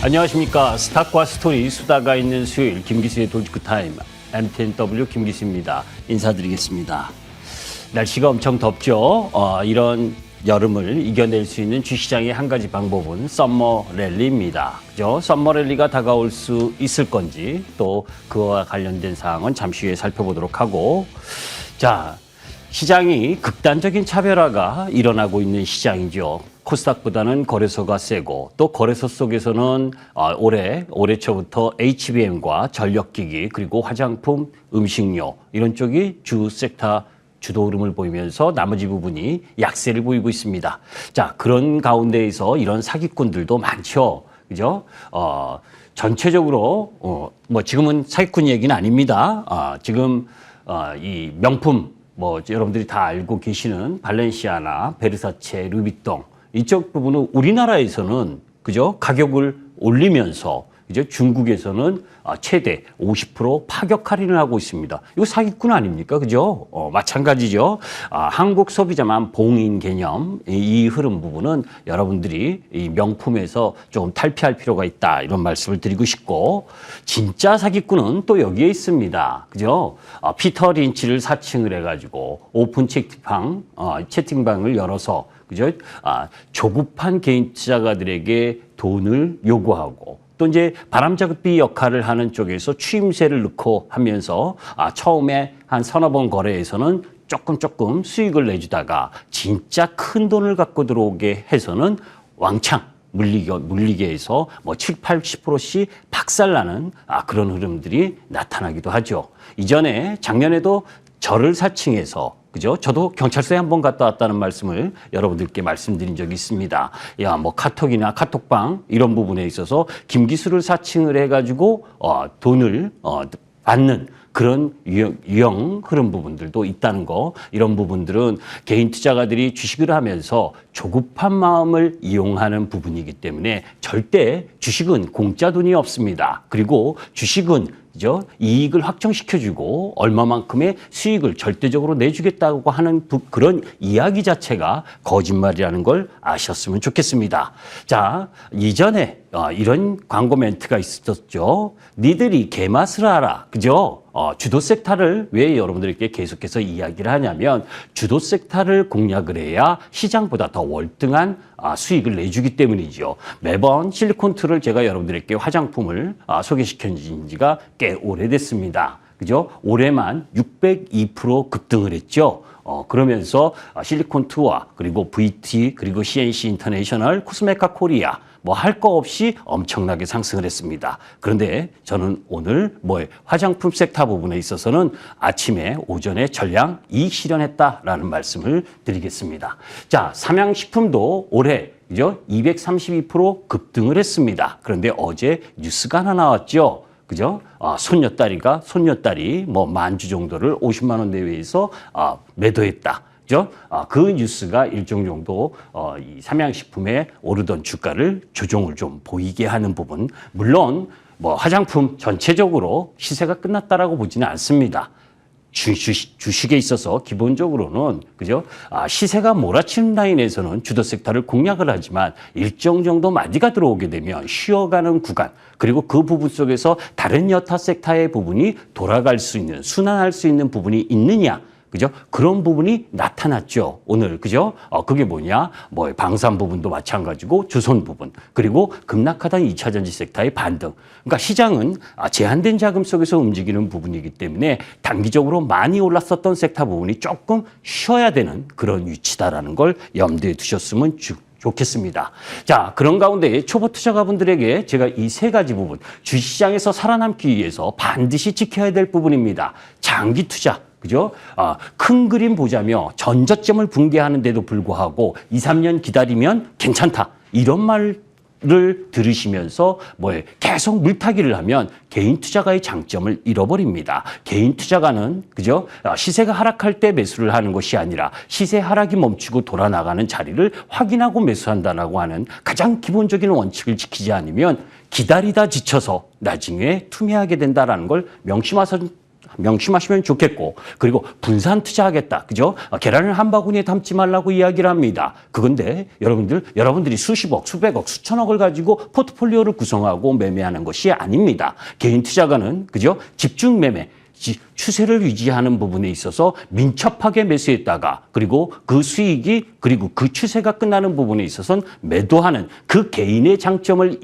안녕하십니까. 스탁과 스토리 수다가 있는 수요일 김기수의 돌직구타임 MTNW 김기수입니다. 인사드리겠습니다. 날씨가 엄청 덥죠. 이런 여름을 이겨낼 수 있는 주시장의 한 가지 방법은 썸머 랠리입니다. 그죠? 썸머 랠리가 다가올 수 있을 건지 또 그와 관련된 사항은 잠시 후에 살펴보도록 하고, 자, 시장이 극단적인 차별화가 일어나고 있는 시장이죠. 코스닥보다는 거래소가 세고, 또 거래소 속에서는 올해 초부터 HBM과 전력기기 그리고 화장품, 음식료 이런 쪽이 주 섹터 주도 흐름을 보이면서 나머지 부분이 약세를 보이고 있습니다. 자, 그런 가운데에서 이런 사기꾼들도 많죠. 그죠? 전체적으로 뭐 지금은 사기꾼 얘기는 아닙니다. 지금 이 명품 여러분들이 다 알고 계시는 발렌시아나, 베르사체, 루비통 이쪽 부분은 우리나라에서는 그죠? 가격을 올리면서 이제 중국에서는 최대 50% 파격 할인을 하고 있습니다. 이거 사기꾼 아닙니까? 그죠? 마찬가지죠. 한국 소비자만 봉인 개념 이 흐름 부분은 여러분들이 이 명품에서 조금 탈피할 필요가 있다 이런 말씀을 드리고 싶고, 진짜 사기꾼은 또 여기에 있습니다. 그죠? 피터 린치를 사칭을 해가지고 오픈 채팅방을 열어서 그죠? 조급한 개인 투자가들에게 돈을 요구하고, 또 이제 바람잡이 역할을 하는 쪽에서 추임새를 넣고 하면서 처음에 한 서너 번 거래에서는 조금 수익을 내주다가 진짜 큰 돈을 갖고 들어오게 해서는 왕창 물리게 해서 7, 80%씩 박살나는 그런 흐름들이 나타나기도 하죠. 이전에 작년에도 저를 사칭해서 그죠? 저도 경찰서에 한번 갔다 왔다는 말씀을 여러분들께 말씀드린 적이 있습니다. 카톡이나 카톡방 이런 부분에 있어서 김기수를 사칭을 해가지고 돈을 받는 그런 유형 흐름 부분들도 있다는 거, 이런 부분들은 개인 투자가들이 주식을 하면서 조급한 마음을 이용하는 부분이기 때문에 절대 주식은 공짜 돈이 없습니다. 그리고 주식은 이익을 확정시켜주고 얼마만큼의 수익을 절대적으로 내주겠다고 하는 그런 이야기 자체가 거짓말이라는 걸 아셨으면 좋겠습니다. 자, 이전에 이런 광고 멘트가 있었죠. 니들이 개맛을 알아. 그죠? 주도 섹터를 왜 여러분들께 계속해서 이야기를 하냐면, 주도 섹터를 공략을 해야 시장보다 더 월등한 수익을 내주기 때문이죠. 매번 실리콘투를 제가 여러분들께 화장품을 소개시킨 지가 꽤 오래됐습니다. 그죠? 올해만 602% 급등을 했죠. 그러면서 실리콘투와 그리고 VT 그리고 CNC 인터내셔널, 코스메카 코리아 할 거 없이 엄청나게 상승을 했습니다. 그런데 저는 오늘 화장품 섹터 부분에 있어서는 오전에 전량 이익 실현했다라는 말씀을 드리겠습니다. 자, 삼양식품도 올해 232% 급등을 했습니다. 그런데 어제 뉴스가 하나 나왔죠. 그죠? 손녀딸이 만주 정도를 50만 원 내외에서 매도했다. 그죠? 그 뉴스가 일정 정도 이 삼양식품에 오르던 주가를 조정을 좀 보이게 하는 부분. 물론 화장품 전체적으로 시세가 끝났다라고 보지는 않습니다. 주식에 있어서 기본적으로는 그죠? 시세가 몰아치는 라인에서는 주도 섹터를 공략을 하지만 일정 정도 마디가 들어오게 되면 쉬어가는 구간, 그리고 그 부분 속에서 다른 여타 섹터의 부분이 돌아갈 수 있는, 순환할 수 있는 부분이 있느냐? 그죠? 그런 부분이 나타났죠, 오늘. 그죠? 그게 뭐냐? 방산 부분도 마찬가지고 조선 부분, 그리고 급락하던 2차 전지 섹터의 반등. 그러니까 시장은 제한된 자금 속에서 움직이는 부분이기 때문에 단기적으로 많이 올랐었던 섹터 부분이 조금 쉬어야 되는 그런 위치다라는 걸 염두에 두셨으면 좋겠습니다. 자, 그런 가운데 초보 투자가분들에게 제가 이 세 가지 부분, 주식시장에서 살아남기 위해서 반드시 지켜야 될 부분입니다. 장기 투자. 그죠? 큰 그림 보자며 전저점을 붕괴하는데도 불구하고 2, 3년 기다리면 괜찮다. 이런 말을 들으시면서 계속 물타기를 하면 개인 투자가의 장점을 잃어버립니다. 개인 투자가는 그죠? 시세가 하락할 때 매수를 하는 것이 아니라 시세 하락이 멈추고 돌아 나가는 자리를 확인하고 매수한다라고 하는 가장 기본적인 원칙을 지키지 않으면 기다리다 지쳐서 나중에 투매하게 된다라는 걸 명심하시면 좋겠고, 그리고 분산 투자하겠다. 그죠? 계란을 한 바구니에 담지 말라고 이야기를 합니다. 그건데 여러분들이 수십억, 수백억, 수천억을 가지고 포트폴리오를 구성하고 매매하는 것이 아닙니다. 개인 투자가는 그죠? 집중 매매, 추세를 유지하는 부분에 있어서 민첩하게 매수했다가 그리고 그 수익이 그리고 그 추세가 끝나는 부분에 있어서는 매도하는 그 개인의 장점을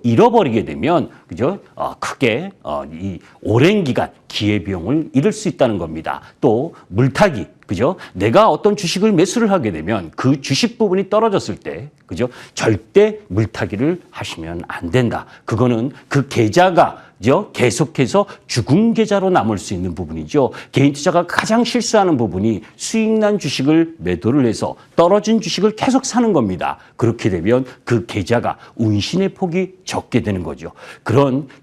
잃어버리게 되면 그죠? 크게 이 오랜 기간 기회비용을 잃을 수 있다는 겁니다. 또 물타기 그죠? 내가 어떤 주식을 매수를 하게 되면 그 주식 부분이 떨어졌을 때 그죠? 절대 물타기를 하시면 안 된다. 그거는 그 계좌가 계속해서 죽은 계좌로 남을 수 있는 부분이죠. 개인 투자가 가장 실수하는 부분이 수익난 주식을 매도를 해서 떨어진 주식을 계속 사는 겁니다. 그렇게 되면 그 계좌가 운신의 폭이 적게 되는 거죠.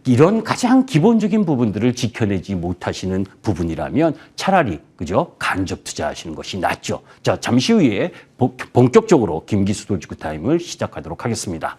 이런 가장 기본적인 부분들을 지켜내지 못하시는 부분이라면 차라리 그죠? 간접 투자하시는 것이 낫죠. 자, 잠시 후에 본격적으로 김기수 돌직구 타임을 시작하도록 하겠습니다.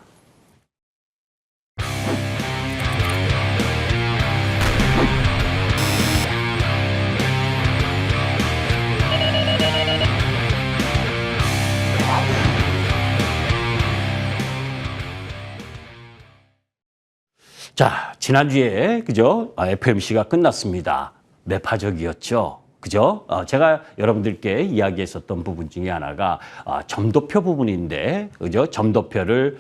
자, 지난주에 그죠? FOMC가 끝났습니다. 매파적이었죠. 그죠? 제가 여러분들께 이야기했었던 부분 중에 하나가 점도표 부분인데, 그죠? 점도표를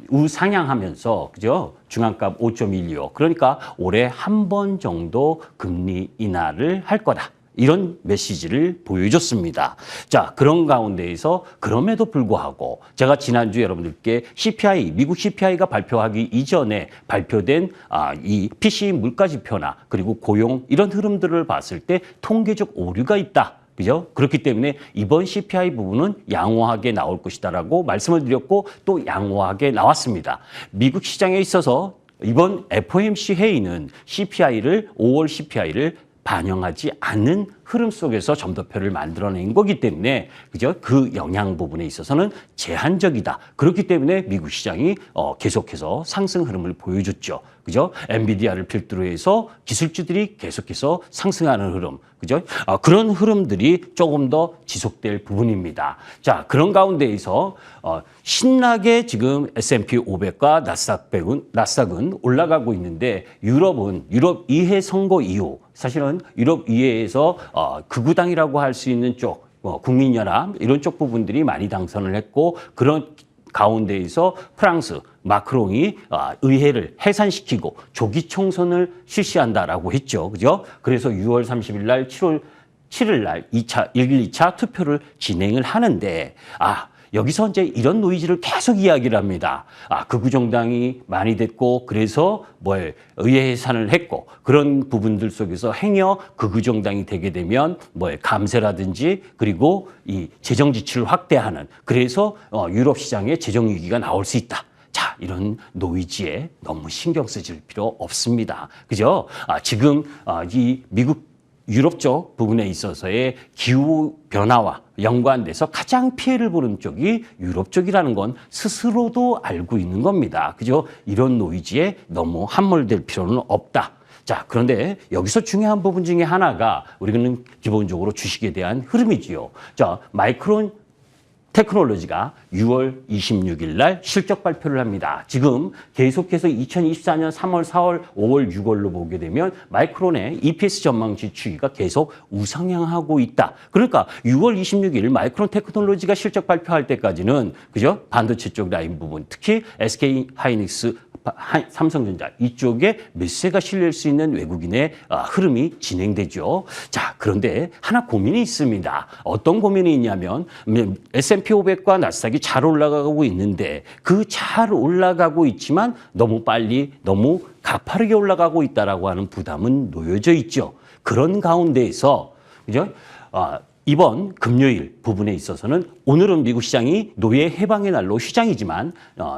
우상향하면서, 그죠? 중앙값 5.125. 그러니까 올해 한 번 정도 금리 인하를 할 거다. 이런 메시지를 보여줬습니다. 자, 그런 가운데에서 그럼에도 불구하고 제가 지난주 여러분들께 CPI, 미국 CPI가 발표하기 이전에 발표된 이 PCE 물가지표나 그리고 고용 이런 흐름들을 봤을 때 통계적 오류가 있다. 그죠? 그렇기 때문에 이번 CPI 부분은 양호하게 나올 것이다라고 말씀을 드렸고 또 양호하게 나왔습니다. 미국 시장에 있어서 이번 FOMC 회의는 5월 CPI를 반영하지 않는 흐름 속에서 점도표를 만들어낸 거기 때문에 그죠? 그 영향 부분에 있어서는 제한적이다. 그렇기 때문에 미국 시장이 계속해서 상승 흐름을 보여줬죠. 그죠? 엔비디아를 필두로 해서 기술주들이 계속해서 상승하는 흐름. 그죠? 그런 흐름들이 조금 더 지속될 부분입니다. 자, 그런 가운데에서 신나게 지금 S&P 500과 나스닥은 올라가고 있는데 유럽 의회 선거 이후 사실은 유럽 의회에서 극우당이라고 할 수 있는 쪽, 국민연합 이런 쪽 부분들이 많이 당선을 했고 그런 가운데에서 프랑스 마크롱이 의회를 해산시키고 조기 총선을 실시한다라고 했죠. 그죠? 그래서 6월 30일 날 7일 날 1, 2차 투표를 진행을 하는데 여기서 이제 이런 노이즈를 계속 이야기를 합니다. 극우정당이 많이 됐고 그래서 의회 해산을 했고 그런 부분들 속에서 행여 극우정당이 되게 되면 감세라든지 그리고 이 재정 지출을 확대하는 그래서 유럽 시장에 재정 위기가 나올 수 있다. 자, 이런 노이즈에 너무 신경 쓰실 필요 없습니다. 그죠? 지금 이 유럽 쪽 부분에 있어서의 기후 변화와 연관돼서 가장 피해를 보는 쪽이 유럽 쪽이라는 건 스스로도 알고 있는 겁니다. 그죠? 이런 노이즈에 너무 함몰될 필요는 없다. 자, 그런데 여기서 중요한 부분 중에 하나가 우리는 기본적으로 주식에 대한 흐름이지요. 자, 마이크론 테크놀로지가 6월 26일 날 실적 발표를 합니다. 지금 계속해서 2024년 3월, 4월, 5월, 6월로 보게 되면 마이크론의 EPS 전망치 추이가 계속 우상향하고 있다. 그러니까 6월 26일 마이크론 테크놀로지가 실적 발표할 때까지는 그죠? 반도체 쪽 라인 부분, 특히 SK 하이닉스 삼성전자 이쪽에 매수세가 실릴 수 있는 외국인의 흐름이 진행되죠. 자, 그런데 하나 고민이 있습니다. 어떤 고민이 있냐면 S&P 500과 나스닥이 잘 올라가고 있는데 그 잘 올라가고 있지만 너무 빨리 너무 가파르게 올라가고 있다라고 하는 부담은 놓여져 있죠. 그런 가운데에서 그죠? 이번 금요일 부분에 있어서는 오늘은 미국 시장이 노예 해방의 날로 휴장이지만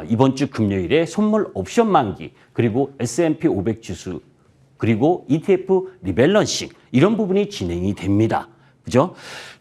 이번 주 금요일에 선물 옵션 만기 그리고 S&P 500 지수 그리고 ETF 리밸런싱 이런 부분이 진행이 됩니다. 그죠?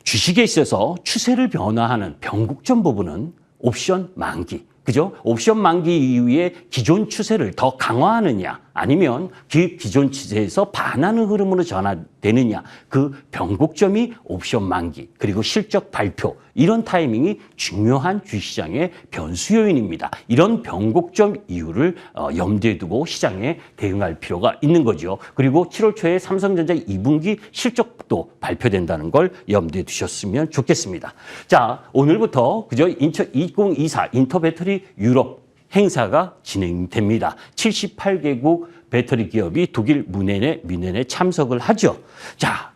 주식에 있어서 추세를 변화하는 변곡점 부분은 옵션 만기. 그죠? 옵션 만기 이후에 기존 추세를 더 강화하느냐 아니면 그 기존 시세에서 반하는 흐름으로 전환되느냐. 그 변곡점이 옵션 만기 그리고 실적 발표 이런 타이밍이 중요한 주식시장의 변수 요인입니다. 이런 변곡점 이유를 염두에 두고 시장에 대응할 필요가 있는 거죠. 그리고 7월 초에 삼성전자 2분기 실적도 발표된다는 걸 염두에 두셨으면 좋겠습니다. 자, 오늘부터 그죠? 인천 2024 인터배터리 유럽 행사가 진행됩니다. 78개국 배터리 기업이 독일 뮌헨에 참석을 하죠. 자,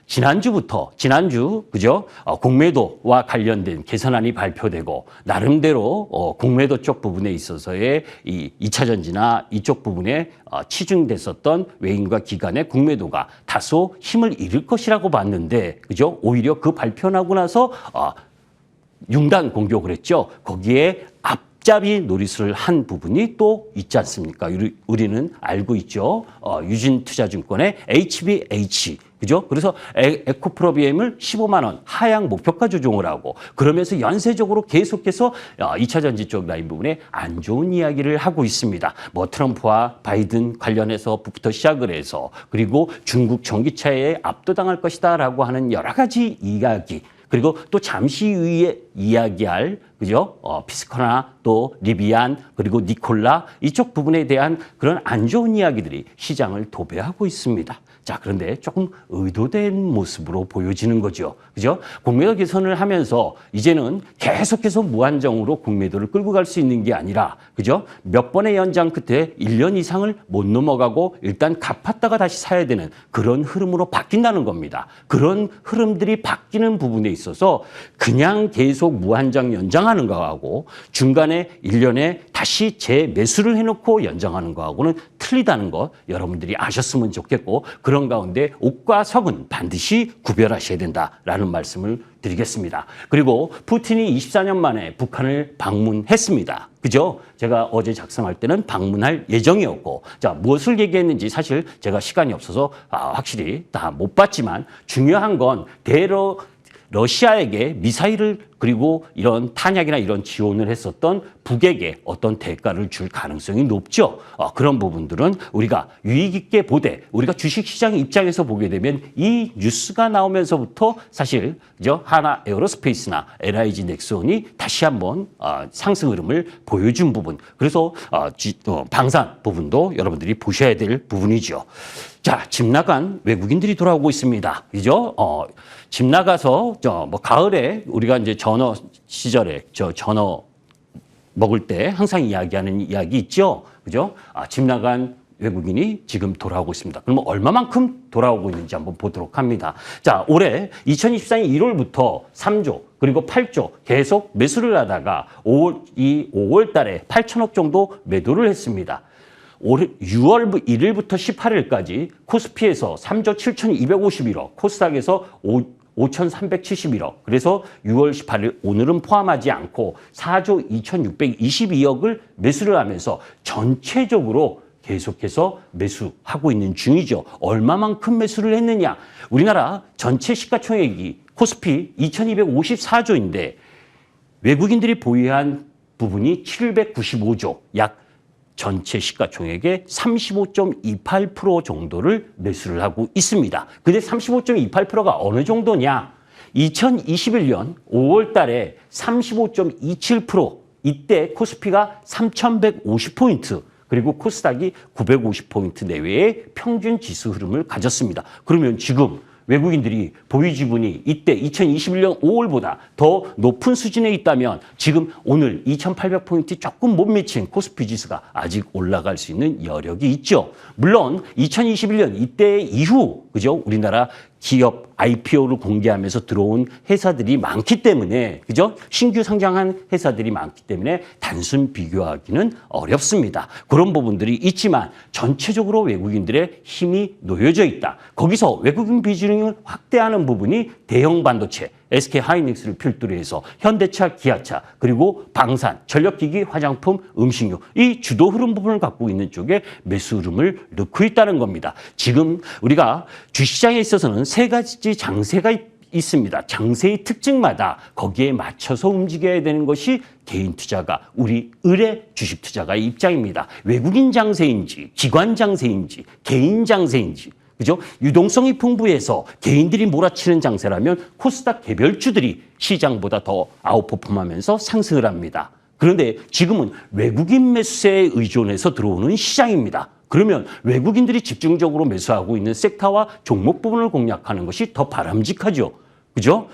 지난주 그죠? 공매도와 관련된 개선안이 발표되고 나름대로 공매도 쪽 부분에 있어서의 이 2차 전지나 이쪽 부분에 치중됐었던 외인과 기관의 공매도가 다소 힘을 잃을 것이라고 봤는데 그죠? 오히려 그 발표 나고 나서 융단 공격을 했죠. 거기에 앞잡이 노리스를 한 부분이 또 있지 않습니까? 우리는 알고 있죠. 유진투자증권의 HBH. 그죠? 그래서 에코프로비엠을 15만 원 하향 목표가 조정을 하고 그러면서 연쇄적으로 계속해서 2차 전지 쪽 라인 부분에 안 좋은 이야기를 하고 있습니다. 뭐 트럼프와 바이든 관련해서부터 시작을 해서 그리고 중국 전기차에 압도당할 것이다라고 하는 여러 가지 이야기 그리고 또 잠시 후에 이야기할 그죠? 피스코나 또 리비안 그리고 니콜라 이쪽 부분에 대한 그런 안 좋은 이야기들이 시장을 도배하고 있습니다. 자, 그런데 조금 의도된 모습으로 보여지는 거죠. 그죠? 공매도 개선을 하면서 이제는 계속해서 무한정으로 공매도를 끌고 갈 수 있는 게 아니라, 그죠? 몇 번의 연장 끝에 1년 이상을 못 넘어가고 일단 갚았다가 다시 사야 되는 그런 흐름으로 바뀐다는 겁니다. 그런 흐름들이 바뀌는 부분에 있어서 그냥 계속 무한정 연장하는 거하고 중간에 1년에 다시 재매수를 해놓고 연장하는 거하고는 틀리다는 것 여러분들이 아셨으면 좋겠고 그런 가운데 옥과 석은 반드시 구별하셔야 된다라는 말씀을 드리겠습니다. 그리고 푸틴이 24년 만에 북한을 방문했습니다. 그죠? 제가 어제 작성할 때는 방문할 예정이었고 자, 무엇을 얘기했는지 사실 제가 시간이 없어서 확실히 다 못 봤지만 중요한 건 러시아에게 미사일을 그리고 이런 탄약이나 이런 지원을 했었던 북에게 어떤 대가를 줄 가능성이 높죠. 그런 부분들은 우리가 유익 있게 보되 우리가 주식시장 입장에서 보게 되면 이 뉴스가 나오면서부터 사실 하나 에어로스페이스나 LIG 넥슨이 다시 한번 상승 흐름을 보여준 부분. 그래서 방산 부분도 여러분들이 보셔야 될 부분이죠. 자, 집 나간 외국인들이 돌아오고 있습니다. 그죠? 집 나가서 뭐 가을에 우리가 이제 전어 시절에 전어 먹을 때 항상 이야기하는 이야기 있죠. 그죠? 집 나간 외국인이 지금 돌아오고 있습니다. 그러면 얼마만큼 돌아오고 있는지 한번 보도록 합니다. 자, 올해 2024년 1월부터 3조 그리고 8조 계속 매수를 하다가 5월 달에 8천억 정도 매도를 했습니다. 올해 6월 1일부터 18일까지 코스피에서 3조 7,251억, 코스닥에서 5,371억. 그래서 6월 18일 오늘은 포함하지 않고 4조 2,622억을 매수를 하면서 전체적으로 계속해서 매수하고 있는 중이죠. 얼마만큼 매수를 했느냐. 우리나라 전체 시가총액이 코스피 2,254조인데 외국인들이 보유한 부분이 795조, 약 전체 시가총액의 35.28% 정도를 매수를 하고 있습니다. 근데 35.28%가 어느 정도냐? 2021년 5월 달에 35.27%, 이때 코스피가 3,150포인트, 그리고 코스닥이 950포인트 내외의 평균 지수 흐름을 가졌습니다. 그러면 지금 외국인들이 보유 지분이 이때 2021년 5월보다 더 높은 수준에 있다면 지금 오늘 2,800포인트 조금 못 미친 코스피 지수가 아직 올라갈 수 있는 여력이 있죠. 물론 2021년 이때 이후 그죠? 우리나라 기업 IPO를 공개하면서 들어온 회사들이 많기 때문에 그죠? 신규 상장한 회사들이 많기 때문에 단순 비교하기는 어렵습니다. 그런 부분들이 있지만 전체적으로 외국인들의 힘이 놓여져 있다. 거기서 외국인 비중을 확대하는 부분이 대형 반도체, SK 하이닉스를 필두로 해서 현대차, 기아차, 그리고 방산, 전력기기, 화장품, 음식료 이 주도 흐름 부분을 갖고 있는 쪽에 매수 흐름을 넣고 있다는 겁니다. 지금 우리가 주시장에 있어서는 세 가지 장세가 있습니다. 장세의 특징마다 거기에 맞춰서 움직여야 되는 것이 개인 투자가, 우리 을의 주식 투자가의 입장입니다. 외국인 장세인지, 기관 장세인지, 개인 장세인지, 그죠? 유동성이 풍부해서 개인들이 몰아치는 장세라면 코스닥 개별주들이 시장보다 더 아웃퍼폼하면서 상승을 합니다. 그런데 지금은 외국인 매수세에 의존해서 들어오는 시장입니다. 그러면 외국인들이 집중적으로 매수하고 있는 섹터와 종목 부분을 공략하는 것이 더 바람직하죠. 그죠?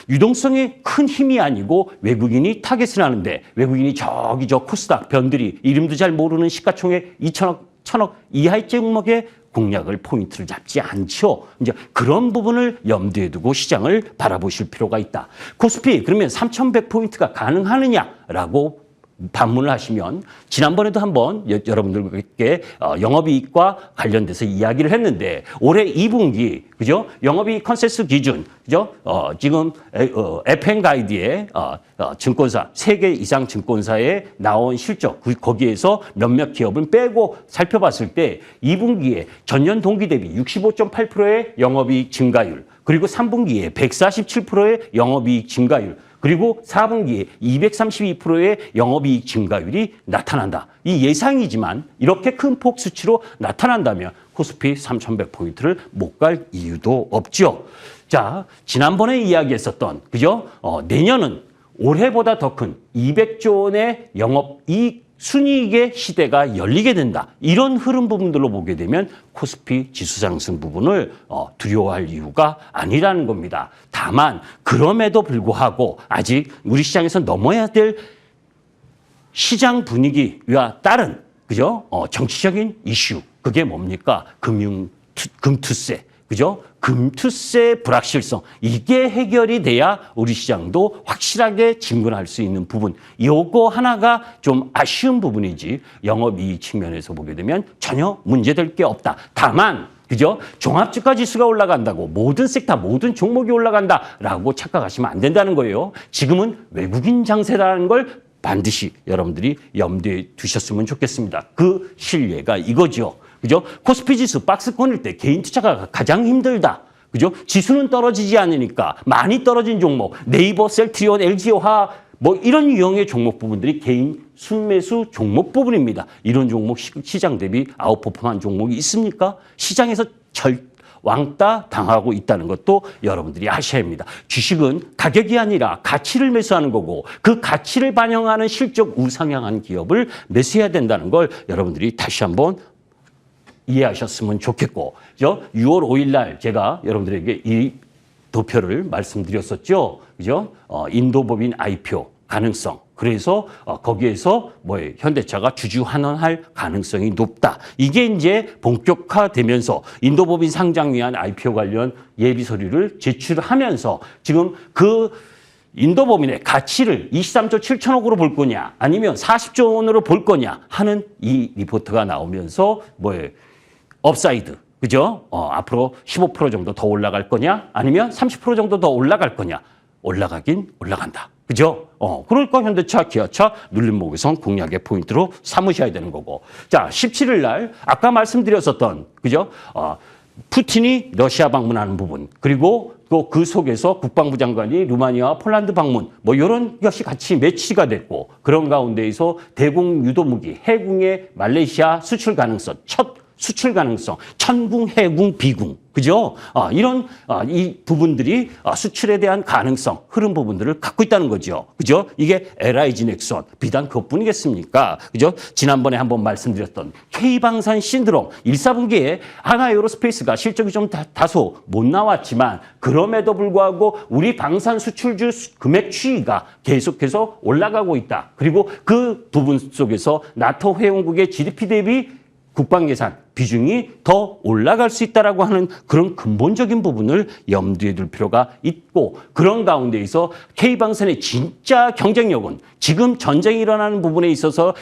유동성이 큰 힘이 아니고 외국인이 타겟을 하는데 외국인이 저기 저 코스닥 변들이 이름도 잘 모르는 시가총액 2천억, 1천억 이하의 종목에 공략을 포인트를 잡지 않죠. 이제 그런 부분을 염두에 두고 시장을 바라보실 필요가 있다. 코스피 그러면 3,100포인트가 가능하느냐라고 반문을 하시면 지난번에도 한번 여러분들께 영업이익과 관련돼서 이야기를 했는데 올해 2분기 그죠? 영업이익 컨센서스 기준 그죠? 지금 FN가이드의 증권사 3개 이상 증권사에 나온 실적 거기에서 몇몇 기업은 빼고 살펴봤을 때 2분기에 전년 동기 대비 65.8%의 영업이익 증가율 그리고 3분기에 147%의 영업이익 증가율 그리고 4분기에 232%의 영업이익 증가율이 나타난다. 이 예상이지만 이렇게 큰 폭 수치로 나타난다면 코스피 3,100포인트를 못 갈 이유도 없죠. 자, 지난번에 이야기했었던 그죠? 내년은 올해보다 더 큰 200조 원의 영업이익 순이익의 시대가 열리게 된다. 이런 흐름 부분들로 보게 되면 코스피 지수 상승 부분을 두려워할 이유가 아니라는 겁니다. 다만 그럼에도 불구하고 아직 우리 시장에서 넘어야 될 시장 분위기와 다른 그죠? 정치적인 이슈 그게 뭡니까? 금투세 그죠? 금투세 불확실성 이게 해결이 돼야 우리 시장도 확실하게 진군할 수 있는 부분 요거 하나가 좀 아쉬운 부분이지 영업이익 측면에서 보게 되면 전혀 문제될 게 없다. 다만 그죠? 종합주가 지수가 올라간다고 모든 섹터 모든 종목이 올라간다라고 착각하시면 안 된다는 거예요. 지금은 외국인 장세라는 걸 반드시 여러분들이 염두에 두셨으면 좋겠습니다. 그 신뢰가 이거죠. 그죠? 코스피 지수 박스권일 때 개인 투자가 가장 힘들다. 그죠? 지수는 떨어지지 않으니까 많이 떨어진 종목, 네이버, 셀트리온, LG화 뭐 이런 유형의 종목 부분들이 개인 순매수 종목 부분입니다. 이런 종목 시장 대비 아웃퍼폼한 종목이 있습니까? 시장에서 왕따 당하고 있다는 것도 여러분들이 아셔야 합니다. 주식은 가격이 아니라 가치를 매수하는 거고 그 가치를 반영하는 실적 우상향한 기업을 매수해야 된다는 걸 여러분들이 다시 한번 이해하셨으면 좋겠고 6월 5일 날 제가 여러분들에게 이 도표를 말씀드렸었죠. 그죠? 인도법인 IPO 가능성. 그래서 거기에서 현대차가 주주 환원할 가능성이 높다. 이게 이제 본격화되면서 인도법인 상장 위한 IPO 관련 예비 서류를 제출하면서 지금 그 인도법인의 가치를 23조 7천억으로 볼 거냐 아니면 40조 원으로 볼 거냐 하는 이 리포트가 나오면서 업사이드 그죠? 앞으로 15% 정도 더 올라갈 거냐 아니면 30% 정도 더 올라갈 거냐 올라가긴 올라간다. 그죠? 그러니까 현대차, 기아차, 눌림목에선 공략의 포인트로 삼으셔야 되는 거고. 자, 17일 날 아까 말씀드렸었던 그죠? 푸틴이 러시아 방문하는 부분 그리고 또 그 속에서 국방부 장관이 루마니아와 폴란드 방문 이런 것이 같이 매치가 됐고 그런 가운데에서 대공 유도무기 해군의 말레이시아 수출 가능성 첫 수출 가능성, 천궁, 해궁, 비궁, 그죠? 이런 이 부분들이 수출에 대한 가능성, 흐름 부분들을 갖고 있다는 거죠. 그죠? 이게 LIG 넥선, 비단 그것뿐이겠습니까? 그죠? 지난번에 한번 말씀드렸던 K방산 신드롬, 1사분기에 하나에어로스페이스가 실적이 좀 다소 못 나왔지만 그럼에도 불구하고 우리 방산 수출주 금액 추이가 계속해서 올라가고 있다. 그리고 그 부분 속에서 나토 회원국의 GDP 대비 국방 예산 비중이 더 올라갈 수 있다라고 하는 그런 근본적인 부분을 염두에 둘 필요가 있고 그런 가운데에서 K방산의 진짜 경쟁력은 지금 전쟁이 일어나는 부분에 있어서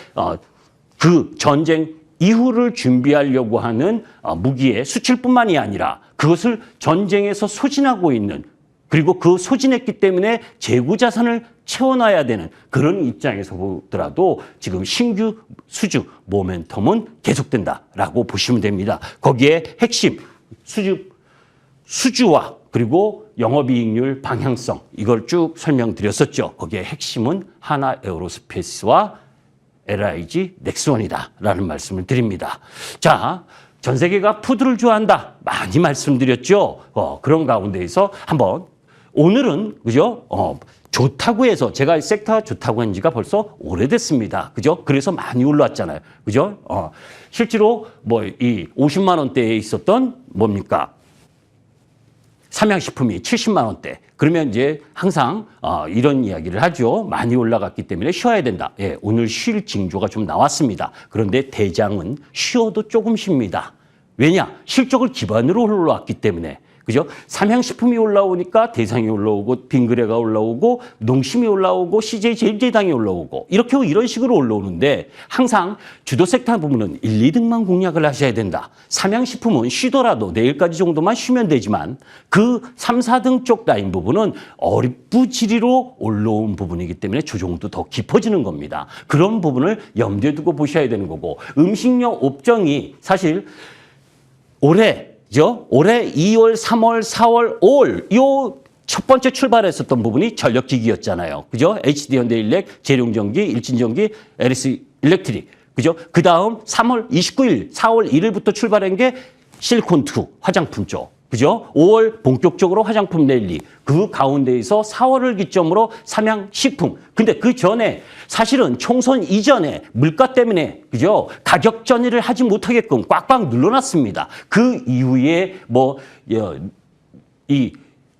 그 전쟁 이후를 준비하려고 하는 무기의 수출뿐만이 아니라 그것을 전쟁에서 소진하고 있는 그리고 그 소진했기 때문에 재고 자산을 채워놔야 되는 그런 입장에서 보더라도 지금 신규 수주 모멘텀은 계속된다라고 보시면 됩니다. 거기에 핵심 수주와 그리고 영업이익률 방향성 이걸 쭉 설명드렸었죠. 거기에 핵심은 하나 에어로스페이스와 LIG 넥스원이다라는 말씀을 드립니다. 자, 전 세계가 푸드를 좋아한다 많이 말씀드렸죠. 그런 가운데에서 한번 오늘은 그죠? 좋다고 해서 제가 섹터가 좋다고 한 지가 벌써 오래됐습니다. 그죠? 그래서 많이 올라왔잖아요. 그죠? 실제로 뭐 이 50만 원대에 있었던 뭡니까? 삼양식품이 70만 원대. 그러면 이제 항상 이런 이야기를 하죠. 많이 올라갔기 때문에 쉬어야 된다. 예, 오늘 쉴 징조가 좀 나왔습니다. 그런데 대장은 쉬어도 조금 쉽니다. 왜냐? 실적을 기반으로 올라왔기 때문에. 그죠? 삼양식품이 올라오니까 대상이 올라오고 빙그레가 올라오고 농심이 올라오고 CJ 제일제당이 올라오고 이렇게 이런 식으로 올라오는데 항상 주도 섹터 부분은 1, 2등만 공략을 하셔야 된다. 삼양식품은 쉬더라도 내일까지 정도만 쉬면 되지만 그 3, 4등 쪽 라인 부분은 어리부지리로 올라온 부분이기 때문에 조정도 더 깊어지는 겁니다. 그런 부분을 염두에 두고 보셔야 되는 거고 음식료 업종이 사실 올해 2월, 3월, 4월, 5월 요 첫 번째 출발했었던 부분이 전력기기였잖아요. 그죠? HD현대일렉, 재룡전기, 일진전기, LS 일렉트릭. 그죠? 그 다음 3월 29일, 4월 1일부터 출발한 게 실리콘2 화장품 쪽. 그죠? 5월 본격적으로 화장품 랠리. 그 가운데에서 4월을 기점으로 삼양식품. 근데 그 전에 사실은 총선 이전에 물가 때문에 그죠? 가격 전이를 하지 못하게끔 꽉꽉 눌러놨습니다. 그 이후에 이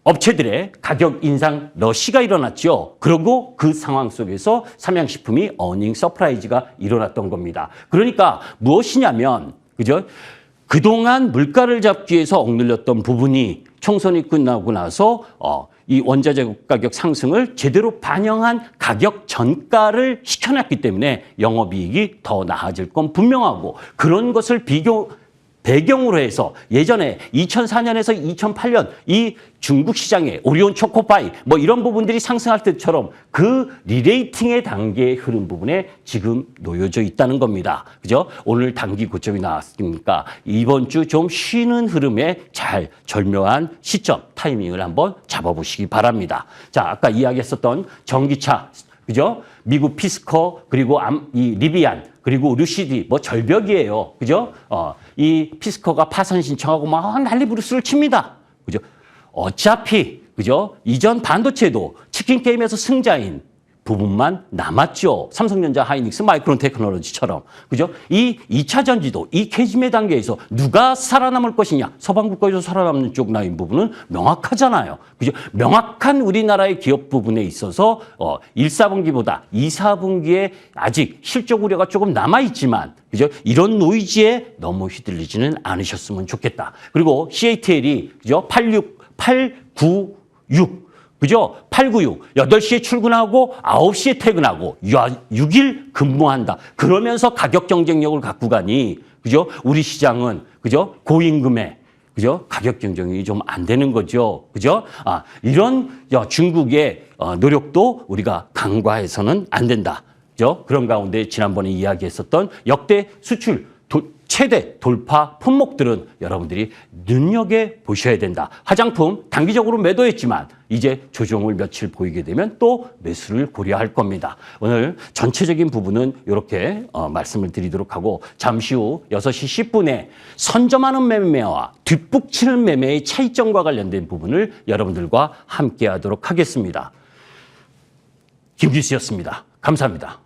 업체들의 가격 인상 러시가 일어났죠. 그리고 그 상황 속에서 삼양식품이 어닝 서프라이즈가 일어났던 겁니다. 그러니까 무엇이냐면 그죠? 그동안 물가를 잡기 위해서 억눌렸던 부분이 총선이 끝나고 나서 이 원자재 가격 상승을 제대로 반영한 가격 전가를 시켜놨기 때문에 영업이익이 더 나아질 건 분명하고 그런 것을 배경으로 해서 예전에 2004년에서 2008년 이 중국 시장에 오리온 초코파이 뭐 이런 부분들이 상승할 때처럼 그 리레이팅의 단계에 흐른 부분에 지금 놓여져 있다는 겁니다. 그죠? 오늘 단기 고점이 나왔으니까 이번 주 좀 쉬는 흐름에 잘 절묘한 시점, 타이밍을 한번 잡아보시기 바랍니다. 자, 아까 이야기했었던 전기차, 그죠? 미국 피스커 그리고 이 리비안 그리고 루시디 뭐 절벽이에요. 그죠? 이 피스커가 파산 신청하고 막 난리 부르스를 칩니다. 그죠? 어차피 그죠? 이전 반도체도 치킨 게임에서 승자인 부분만 남았죠. 삼성전자, 하이닉스, 마이크론 테크놀로지처럼. 그죠? 이 2차 전지도 이 캐즘의 단계에서 누가 살아남을 것이냐. 서방 국가에서 살아남는 쪽 라인 부분은 명확하잖아요. 그죠? 명확한 우리나라의 기업 부분에 있어서 1, 4분기보다 2, 4분기에 아직 실적 우려가 조금 남아있지만 그죠? 이런 노이즈에 너무 휘둘리지는 않으셨으면 좋겠다. 그리고 CATL이 그죠? 896 그죠? 896, 8시에 출근하고 9시에 퇴근하고 6일 근무한다. 그러면서 가격 경쟁력을 갖고 가니, 그죠? 우리 시장은, 그죠? 고임금에, 그죠? 가격 경쟁이 좀 안 되는 거죠. 그죠? 이런 중국의 노력도 우리가 간과해서는 안 된다. 그죠? 그런 가운데 지난번에 이야기했었던 역대 수출 최대 돌파 품목들은 여러분들이 눈여겨보셔야 된다. 화장품 단기적으로 매도했지만 이제 조정을 며칠 보이게 되면 또 매수를 고려할 겁니다. 오늘 전체적인 부분은 이렇게 말씀을 드리도록 하고 잠시 후 6시 10분에 선점하는 매매와 뒷북치는 매매의 차이점과 관련된 부분을 여러분들과 함께 하도록 하겠습니다. 김기수였습니다. 감사합니다.